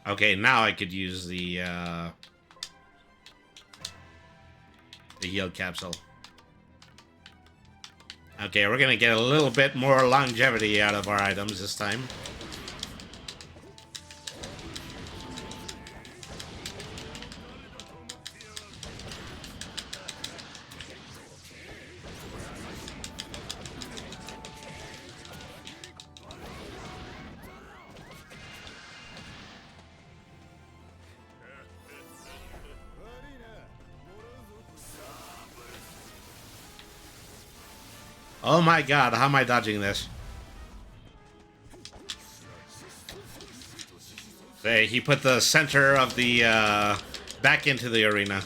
Okay, now I could use the heal capsule. Okay, we're gonna get a little bit more longevity out of our items this time. Oh my god, how am I dodging this? Hey, he put the center of the, back into the arena.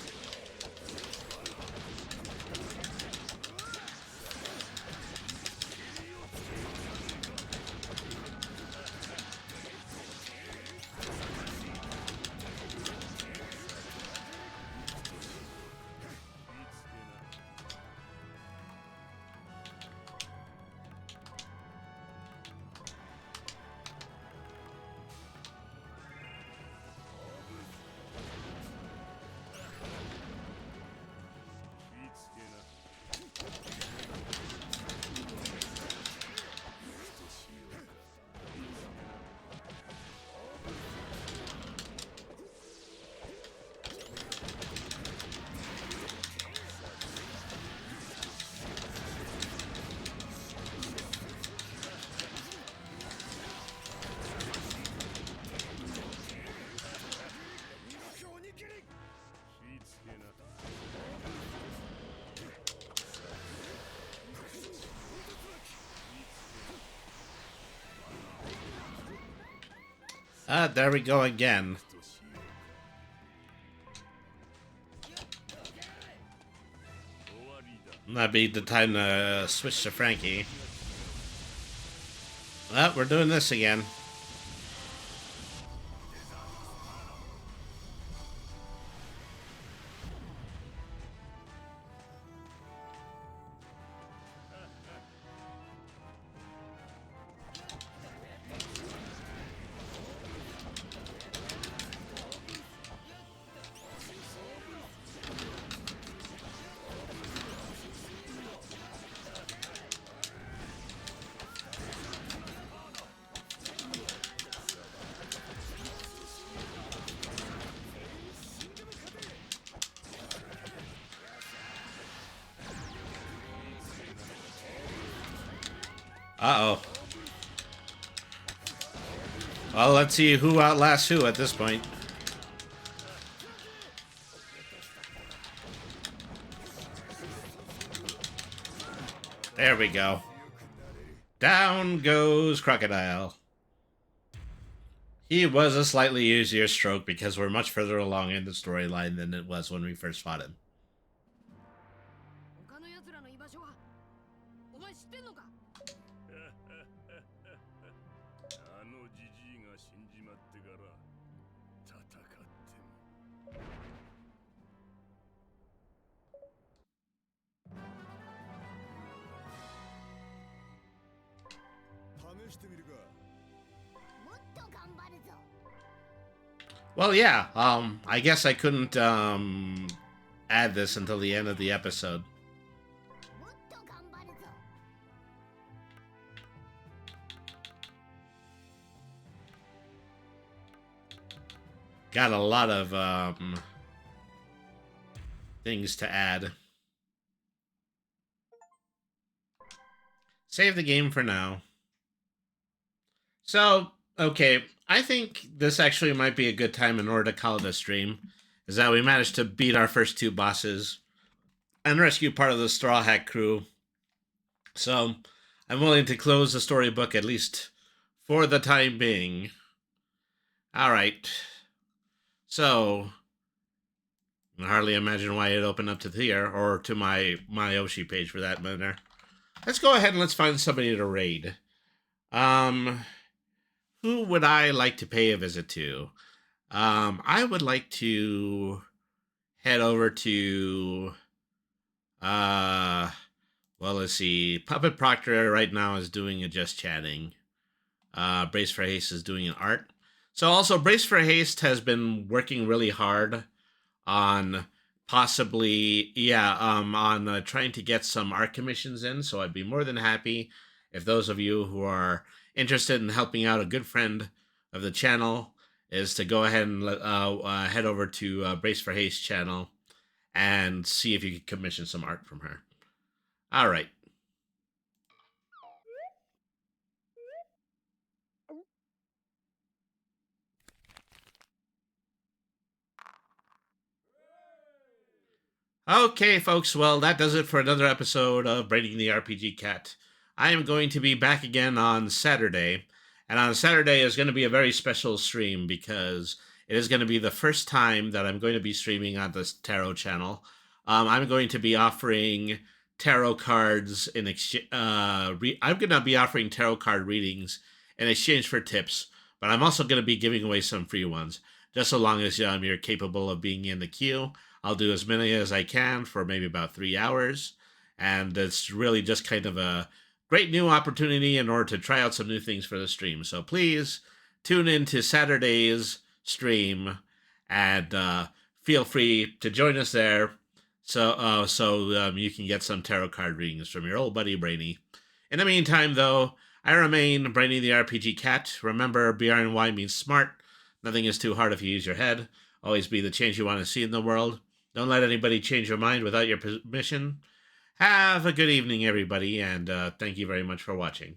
Ah, there we go again. That'd be the time to switch to Frankie. Well, we're doing this again. Uh-oh. Well, let's see who outlasts who at this point. There we go. Down goes Crocodile. He was a slightly easier stroke because we're much further along in the storyline than it was when we first fought him. 他の奴らの居場所はお前知ってんのか？あのジジイが死んじまってから戦っても。試してみるか。 もっと頑張るぞ。 Well, yeah, I guess I couldn't, add this until the end of the episode. もっと頑張るぞ。 Got a lot of, things to add. Save the game for now. So, okay, I think this actually might be a good time in order to call it a stream, is that we managed to beat our first two bosses and rescue part of the Straw Hat crew. So, I'm willing to close the storybook at least for the time being. Alright. So, I can hardly imagine why it opened up to here, or to my Oshi page for that matter. Let's go ahead and let's find somebody to raid. Who would I like to pay a visit to? I would like to head over to, well, let's see. Puppet Proctor right now is doing a Just Chatting. Brace for Haste is doing an art. So also, Brace for Haste has been working really hard on possibly, on trying to get some art commissions in. So I'd be more than happy if those of you who are interested in helping out a good friend of the channel is to go ahead and head over to Brace for Haste channel and see if you can commission some art from her. All right. Okay, folks, well, that does it for another episode of Braiding the RPG Cat. I am going to be back again on Saturday, and on Saturday is going to be a very special stream because it is going to be the first time that I'm going to be streaming on this tarot channel. I'm going to be offering tarot cards in exchange. I'm going to be offering tarot card readings in exchange for tips, but I'm also going to be giving away some free ones, just so long as you're capable of being in the queue. I'll do as many as I can for maybe about 3 hours, and it's really just kind of a great new opportunity in order to try out some new things for the stream. So please tune in to Saturday's stream and feel free to join us there so you can get some tarot card readings from your old buddy Brainy. In the meantime, though, I remain Brainy the RPG Cat. Remember, BRNY means smart. Nothing is too hard if you use your head. Always be the change you want to see in the world. Don't let anybody change your mind without your permission. Have a good evening, everybody, and thank you very much for watching.